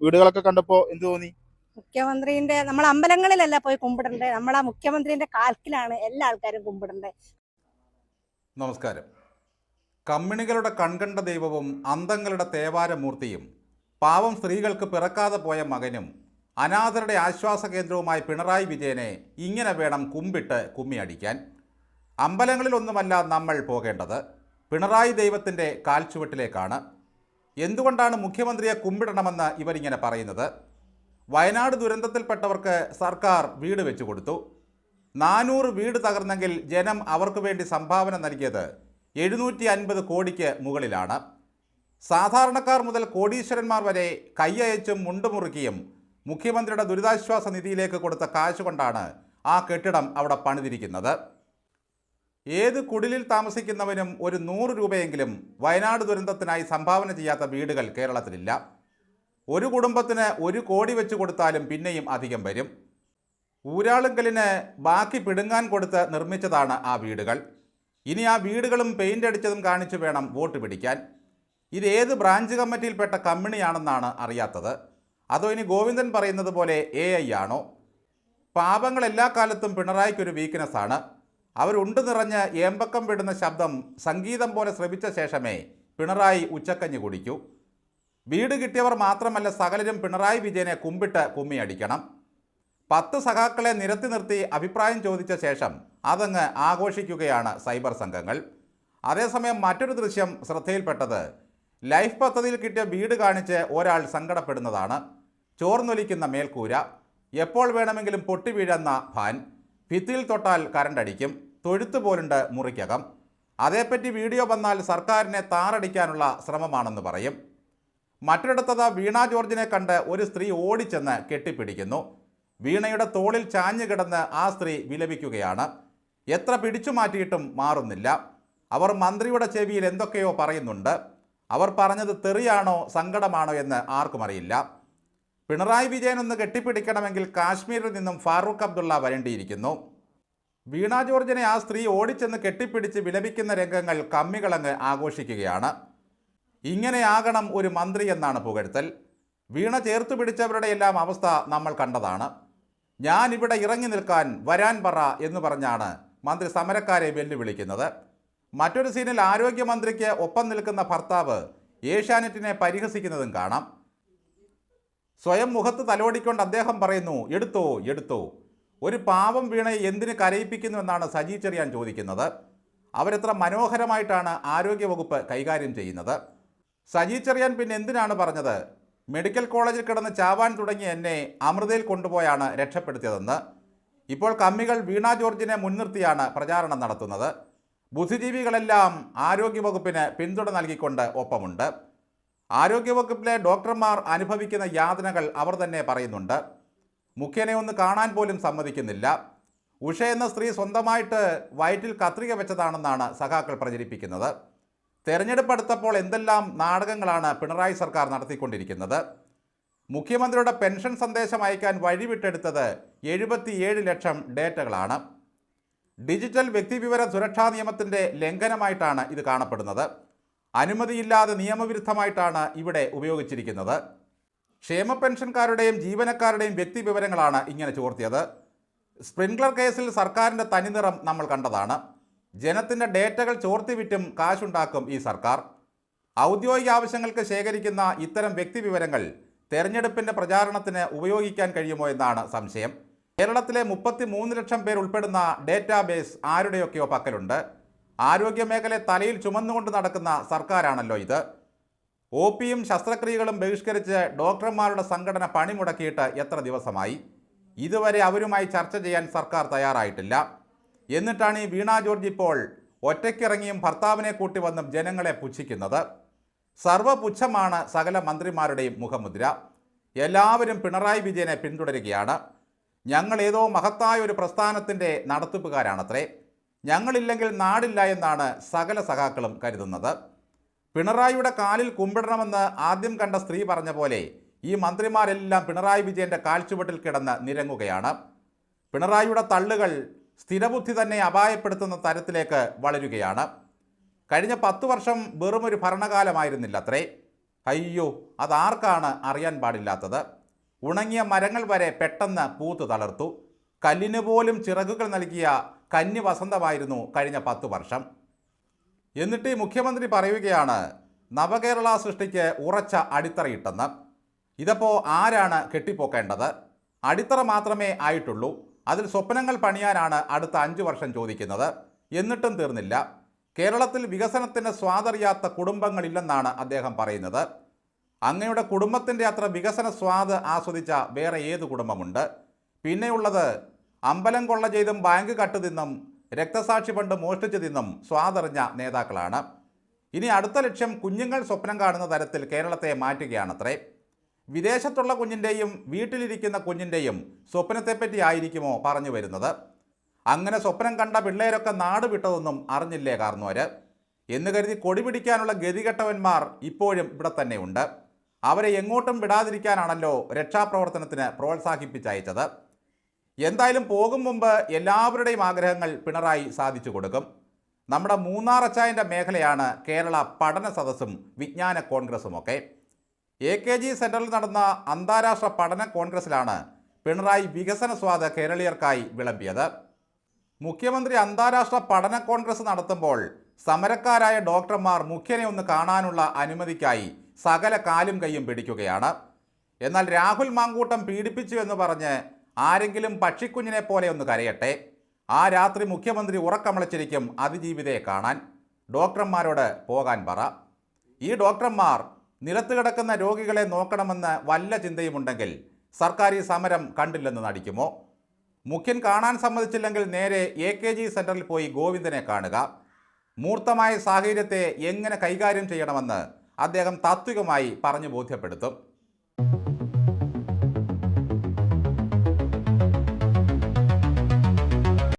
വീടുകളൊക്കെ കണ്ടപ്പോ എന്ത് തോന്നി? മുഖ്യമന്ത്രിന്റെ നമ്മൾ അമ്പലങ്ങളിലല്ല പോയി കുമ്പിടണ്ടേ, നമ്മളാ മുഖ്യമന്ത്രിന്റെ കാൽക്കിലാണ് എല്ലാ ആൾക്കാരും കുമ്പിടണ്ടേ. നമസ്കാരം. കമ്മിണികളുടെ കൺകണ്ട ദൈവവും അന്തങ്ങളുടെ തേവാരമൂർത്തിയും പാവം സ്ത്രീകൾക്ക് പിറക്കാതെ പോയ മകനും അനാഥരുടെ ആശ്വാസ കേന്ദ്രവുമായി പിണറായി വിജയനെ ഇങ്ങനെ വേണം കുമ്പിട്ട് കുമ്മിയടിക്കാൻ. അമ്പലങ്ങളിലൊന്നുമല്ല നമ്മൾ പോകേണ്ടത്, പിണറായി ദൈവത്തിൻ്റെ കാൽച്ചുവട്ടിലേക്കാണ്. എന്തുകൊണ്ടാണ് മുഖ്യമന്ത്രിയെ കുമ്പിടണമെന്ന് ഇവരിങ്ങനെ പറയുന്നത്? വയനാട് ദുരന്തത്തിൽപ്പെട്ടവർക്ക് സർക്കാർ വീട് വെച്ചു കൊടുത്തു. 400 വീട് തകർന്നെങ്കിൽ ജനം അവർക്ക് വേണ്ടി സംഭാവന നൽകിയത് 750 കോടിക്ക് മുകളിലാണ്. സാധാരണക്കാർ മുതൽ കോടീശ്വരന്മാർ വരെ കൈയയച്ചും മുണ്ടുമുറുക്കിയും മുഖ്യമന്ത്രിയുടെ ദുരിതാശ്വാസ നിധിയിലേക്ക് കൊടുത്ത കാശ് കൊണ്ടാണ് ആ കെട്ടിടം അവിടെ പണിതിരിക്കുന്നത്. ഏത് കുടിലിൽ താമസിക്കുന്നവനും ഒരു 100 രൂപയെങ്കിലും വയനാട് ദുരന്തത്തിനായി സംഭാവന ചെയ്യാത്ത വീടുകൾ കേരളത്തിലില്ല. ഒരു കുടുംബത്തിന് 1 കോടി വെച്ച് കൊടുത്താലും പിന്നെയും അധികം വരും. ഊരാളുങ്കലിന് ബാക്കി പിടുങ്ങാൻ കൊടുത്ത് നിർമ്മിച്ചതാണ് ആ വീടുകൾ. ഇനി ആ വീടുകളും പെയിൻ്റ് അടിച്ചതും കാണിച്ചു വേണം വോട്ട് പിടിക്കാൻ. ഇത് ഏത് ബ്രാഞ്ച് കമ്മിറ്റിയിൽപ്പെട്ട കമ്മിണിയാണെന്നാണ് അറിയാത്തത്. അതോ ഇനി ഗോവിന്ദൻ പറയുന്നത് പോലെ AI ആണോ? പാപങ്ങൾ എല്ലാ കാലത്തും പിണറായിക്കൊരു വീക്ക്നെസ്സാണ്. അവരുണ്ട് നിറഞ്ഞ് ഏമ്പക്കം വിടുന്ന ശബ്ദം സംഗീതം പോലെ ശ്രവിച്ച ശേഷമേ പിണറായി ഉച്ചക്കഞ്ഞ് കുടിക്കൂ. വീട് കിട്ടിയവർ മാത്രമല്ല, സകലരും പിണറായി വിജയനെ കുമ്പിട്ട് കുമ്മിയടിക്കണം. 10 സഖാക്കളെ നിരത്തി നിർത്തി അഭിപ്രായം ചോദിച്ച ശേഷം അതങ്ങ് ആഘോഷിക്കുകയാണ് സൈബർ സംഘങ്ങൾ. അതേസമയം മറ്റൊരു ദൃശ്യം ശ്രദ്ധയിൽപ്പെട്ടത് ലൈഫ് പദ്ധതിയിൽ കിട്ടിയ വീട് കാണിച്ച് ഒരാൾ സങ്കടപ്പെടുന്നതാണ്. ചോർന്നൊലിക്കുന്ന മേൽക്കൂര, എപ്പോൾ വേണമെങ്കിലും പൊട്ടി വീഴുന്ന ഫാൻ, ഭിത്തിയിൽ തൊട്ടാൽ കരണ്ടടിക്കും, തൊഴുത്ത് പോലുണ്ട് മുറിക്കകം. അതേപ്പറ്റി വീഡിയോ വന്നാൽ സർക്കാരിനെ താറടിക്കാനുള്ള ശ്രമമാണെന്ന് പറയും. മറ്റൊരിടത്തത് വീണ ജോർജിനെ കണ്ട് ഒരു സ്ത്രീ ഓടിച്ചെന്ന് കെട്ടിപ്പിടിക്കുന്നു. വീണയുടെ തോളിൽ ചാഞ്ഞു കിടന്ന് ആ സ്ത്രീ വിലപിക്കുകയാണ്. എത്ര പിടിച്ചു മാറ്റിയിട്ടും മാറുന്നില്ല. അവർ മന്ത്രിയുടെ ചെവിയിൽ എന്തൊക്കെയോ പറയുന്നുണ്ട്. അവർ പറഞ്ഞത് തെറിയാണോ സങ്കടമാണോ എന്ന് ആർക്കും അറിയില്ല. പിണറായി വിജയൻ ഒന്ന് കെട്ടിപ്പിടിക്കണമെങ്കിൽ കാശ്മീരിൽ നിന്നും ഫാറൂഖ് അബ്ദുള്ള വരേണ്ടിയിരിക്കുന്നു. വീണ ജോർജിനെ ആ സ്ത്രീ ഓടിച്ചെന്ന് കെട്ടിപ്പിടിച്ച് വിലപിക്കുന്ന രംഗങ്ങൾ കമ്മികളങ്ങ് ആഘോഷിക്കുകയാണ്. ഇങ്ങനെയാകണം ഒരു മന്ത്രി എന്നാണ് പുകഴ്ത്തൽ. വീണ ചേർത്ത് പിടിച്ചവരുടെ എല്ലാം അവസ്ഥ നമ്മൾ കണ്ടതാണ്. ഞാനിവിടെ ഇറങ്ങി നിൽക്കാൻ വരാൻ പറ എന്ന് പറഞ്ഞാണ് മന്ത്രി സമരക്കാരെ വെല്ലുവിളിക്കുന്നത്. മറ്റൊരു സീനിൽ ആരോഗ്യമന്ത്രിക്ക് ഒപ്പം നിൽക്കുന്ന ഭർത്താവ് ഏഷ്യാനെറ്റിനെ പരിഹസിക്കുന്നതും കാണാം. സ്വയം മുഖത്ത് തലോടിക്കൊണ്ട് അദ്ദേഹം പറയുന്നു, എടുത്തോ എടുത്തോ. ഒരു പാവം വീണയെ എന്തിന് കരയിപ്പിക്കുന്നു എന്നാണ് സജി ചെറിയാൻ ചോദിക്കുന്നത്. അവരെത്ര മനോഹരമായിട്ടാണ് ആരോഗ്യവകുപ്പ് കൈകാര്യം ചെയ്യുന്നത്. സജി ചെറിയാൻ പിന്നെ എന്തിനാണ് പറഞ്ഞത്, മെഡിക്കൽ കോളേജിൽ കിടന്ന് ചാവാൻ തുടങ്ങിയ എന്നെ അമൃതയിൽ കൊണ്ടുപോയാണ് രക്ഷപ്പെടുത്തിയതെന്ന്. ഇപ്പോൾ കമ്മികൾ വീണ ജോർജിനെ മുൻനിർത്തിയാണ് പ്രചാരണം നടത്തുന്നത്. ബുദ്ധിജീവികളെല്ലാം ആരോഗ്യവകുപ്പിന് പിന്തുണ നൽകിക്കൊണ്ട് ഒപ്പമുണ്ട്. ആരോഗ്യവകുപ്പിലെ ഡോക്ടർമാർ അനുഭവിക്കുന്ന യാതനകൾ അവർ തന്നെ പറയുന്നുണ്ട്. മുഖ്യനെ ഒന്ന് കാണാൻ പോലും സമ്മതിക്കുന്നില്ല. ഉഷ എന്ന സ്ത്രീ സ്വന്തമായിട്ട് വയറ്റിൽ കത്രിക വെച്ചതാണെന്നാണ് സഖാക്കൾ പ്രചരിപ്പിക്കുന്നത്. തെരഞ്ഞെടുപ്പ് അടുത്തപ്പോൾ എന്തെല്ലാം നാടകങ്ങളാണ് പിണറായി സർക്കാർ നടത്തിക്കൊണ്ടിരിക്കുന്നത്. മുഖ്യമന്ത്രിയുടെ പെൻഷൻ സന്ദേശം അയക്കാൻ വഴിവിട്ടെടുത്തത് 77 ലക്ഷം ഡേറ്റകളാണ്. ഡിജിറ്റൽ വ്യക്തിവിവര സുരക്ഷാ നിയമത്തിൻ്റെ ലംഘനമായിട്ടാണ് ഇത് കാണപ്പെടുന്നത്. അനുമതിയില്ലാതെ നിയമവിരുദ്ധമായിട്ടാണ് ഇവിടെ ഉപയോഗിച്ചിരിക്കുന്നത്. ക്ഷേമ പെൻഷൻകാരുടെയും ജീവനക്കാരുടെയും വ്യക്തിവിവരങ്ങളാണ് ഇങ്ങനെ ചോർത്തിയത്. സ്പ്രിംഗ്ലർ കേസിൽ സർക്കാരിൻ്റെ തനിനിറം നമ്മൾ കണ്ടതാണ്. ജനത്തിൻ്റെ ഡേറ്റകൾ ചോർത്തിവിറ്റും കാശുണ്ടാക്കും ഈ സർക്കാർ. ഔദ്യോഗിക ആവശ്യങ്ങൾക്ക് ശേഖരിക്കുന്ന ഇത്തരം വ്യക്തിവിവരങ്ങൾ തെരഞ്ഞെടുപ്പിൻ്റെ പ്രചാരണത്തിന് ഉപയോഗിക്കാൻ കഴിയുമോ എന്നാണ് സംശയം. കേരളത്തിലെ 33 ലക്ഷം പേർ ഉൾപ്പെടുന്ന ഡേറ്റാബേസ് ആരുടെയൊക്കെയോ പക്കലുണ്ട്. ആരോഗ്യമേഖലയെ തലയിൽ ചുമന്നുകൊണ്ട് നടക്കുന്ന സർക്കാരാണല്ലോ ഇത്. OPയും ശസ്ത്രക്രിയകളും ബഹിഷ്കരിച്ച് ഡോക്ടർമാരുടെ സംഘടന പണിമുടക്കിയിട്ട് എത്ര ദിവസമായി? ഇതുവരെ അവരുമായി ചർച്ച ചെയ്യാൻ സർക്കാർ തയ്യാറായിട്ടില്ല. എന്നിട്ടാണ് ഈ വീണ ജോർജ് ഇപ്പോൾ ഒറ്റയ്ക്കിറങ്ങിയും ഭർത്താവിനെ കൂട്ടി വന്നും ജനങ്ങളെ പുച്ഛിക്കുന്നത്. സർവ്വപുച്ഛമാണ് സകല മന്ത്രിമാരുടെയും മുഖമുദ്ര. എല്ലാവരും പിണറായി വിജയനെ പിന്തുടരുകയാണ്. ഞങ്ങൾ ഏതോ മഹത്തായ ഒരു പ്രസ്ഥാനത്തിൻ്റെ നടത്തിപ്പുകാരാണത്രേ, ഞങ്ങളില്ലെങ്കിൽ നാടില്ല എന്നാണ് സകല സഖാക്കളും കരുതുന്നത്. പിണറായിയുടെ കാലിൽ കുമ്പിടണമെന്ന് ആദ്യം കണ്ട സ്ത്രീ പറഞ്ഞ പോലെ ഈ മന്ത്രിമാരെല്ലാം പിണറായി വിജയൻ്റെ കാൽച്ചുവട്ടിൽ കിടന്ന് നിരങ്ങുകയാണ്. പിണറായിയുടെ തള്ളുകൾ സ്ഥിരബുദ്ധി തന്നെ അപായപ്പെടുത്തുന്ന തരത്തിലേക്ക് വളരുകയാണ്. കഴിഞ്ഞ 10 വർഷം വെറുമൊരു ഭരണകാലമായിരുന്നില്ലത്രേ. അയ്യോ, അതാർക്കാണ് അറിയാൻ പാടില്ലാത്തത്? ഉണങ്ങിയ മരങ്ങൾ വരെ പെട്ടെന്ന് പൂത്തു തളർത്തു. കല്ലിന് പോലും ചിറകുകൾ നൽകിയ കന്നി വസന്തമായിരുന്നു കഴിഞ്ഞ 10 വർഷം. എന്നിട്ട് ഈ മുഖ്യമന്ത്രി പറയുകയാണ് നവകേരള സൃഷ്ടിക്ക് ഉറച്ച അടിത്തറയിട്ടെന്ന്. ഇതപ്പോൾ ആരാണ് കെട്ടിപ്പോക്കേണ്ടത്? അടിത്തറ മാത്രമേ ആയിട്ടുള്ളൂ. അതിൽ സ്വപ്നങ്ങൾ പണിയാനാണ് അടുത്ത 5 വർഷം ചോദിക്കുന്നത്. എന്നിട്ടും തീർന്നില്ല. കേരളത്തിൽ വികസനത്തിന് സ്വാദറിയാത്ത കുടുംബങ്ങളില്ലെന്നാണ് അദ്ദേഹം പറയുന്നത്. അങ്ങയുടെ കുടുംബത്തിൻ്റെ അത്ര വികസന സ്വാദ് ആസ്വദിച്ച വേറെ ഏത് കുടുംബമുണ്ട്? പിന്നെയുള്ളത് അമ്പലം കൊള്ള ചെയ്തും ബാങ്ക് കട്ട് തിന്നും രക്തസാക്ഷി ഫണ്ട് മോഷ്ടിച്ചു തിന്നും സ്വാദറിഞ്ഞ നേതാക്കളാണ്. ഇനി അടുത്ത ലക്ഷ്യം കുഞ്ഞുങ്ങൾ സ്വപ്നം കാണുന്ന തരത്തിൽ കേരളത്തെ മാറ്റുകയാണത്രേ. വിദേശത്തുള്ള കുഞ്ഞിൻ്റെയും വീട്ടിലിരിക്കുന്ന കുഞ്ഞിൻ്റെയും സ്വപ്നത്തെപ്പറ്റി ആയിരിക്കുമോ പറഞ്ഞു വരുന്നത്? അങ്ങനെ സ്വപ്നം കണ്ട പിള്ളേരൊക്കെ നാട് വിട്ടതൊന്നും അറിഞ്ഞില്ലേ കാർന്നോര് എന്ന് കരുതി കൊടി പിടിക്കാനുള്ള ഗതികെട്ടവന്മാർ ഇപ്പോഴും ഇവിടെ തന്നെ ഉണ്ട്. അവരെ എങ്ങോട്ടും വിടാതിരിക്കാനാണല്ലോ രക്ഷാപ്രവർത്തനത്തിന് പ്രോത്സാഹിപ്പിച്ചയച്ചത്. എന്തായാലും പോകും മുമ്പ് എല്ലാവരുടെയും ആഗ്രഹങ്ങൾ പിണറായി സാധിച്ചു കൊടുക്കും. നമ്മുടെ മൂന്നാർ അച്ചായൻ്റെ മേഖലയാണ് കേരള പഠന സദസ്സും വിജ്ഞാന കോൺഗ്രസുമൊക്കെ. AKG സെൻറ്ററിൽ നടന്ന അന്താരാഷ്ട്ര പഠന കോൺഗ്രസിലാണ് പിണറായി വികസന സ്വാദ് കേരളീയർക്കായി വിളമ്പിയത്. മുഖ്യമന്ത്രി അന്താരാഷ്ട്ര പഠന കോൺഗ്രസ് നടത്തുമ്പോൾ സമരക്കാരായ ഡോക്ടർമാർ മുഖ്യനെ ഒന്ന് കാണാനുള്ള അനുമതിക്കായി സകല കാലും കൈയും പിടിക്കുകയാണ്. എന്നാൽ രാഹുൽ മാങ്കൂട്ടം പീഡിപ്പിച്ചു എന്ന് പറഞ്ഞ് ആരെങ്കിലും പക്ഷിക്കുഞ്ഞിനെ പോലെ ഒന്ന് കരയട്ടെ. ആ രാത്രി മുഖ്യമന്ത്രി ഉറക്കമിളച്ചിരിക്കും അതിജീവിതയെ കാണാൻ. ഡോക്ടർമാരോട് പോകാൻ പറ. ഈ ഡോക്ടർമാർ നിലത്ത് കിടക്കുന്ന രോഗികളെ നോക്കണമെന്ന് വല്ല ചിന്തയുമുണ്ടെങ്കിൽ സർക്കാർ ഈ സമരം കണ്ടില്ലെന്ന് നടിക്കുമോ? മുഖ്യൻ കാണാൻ സമ്മതിച്ചില്ലെങ്കിൽ നേരെ AKG സെൻറ്ററിൽ പോയി ഗോവിന്ദനെ കാണുക. മൂർത്തമായ സാഹചര്യത്തെ എങ്ങനെ കൈകാര്യം ചെയ്യണമെന്ന് അദ്ദേഹം താത്വികമായി പറഞ്ഞു ബോധ്യപ്പെടുത്തും.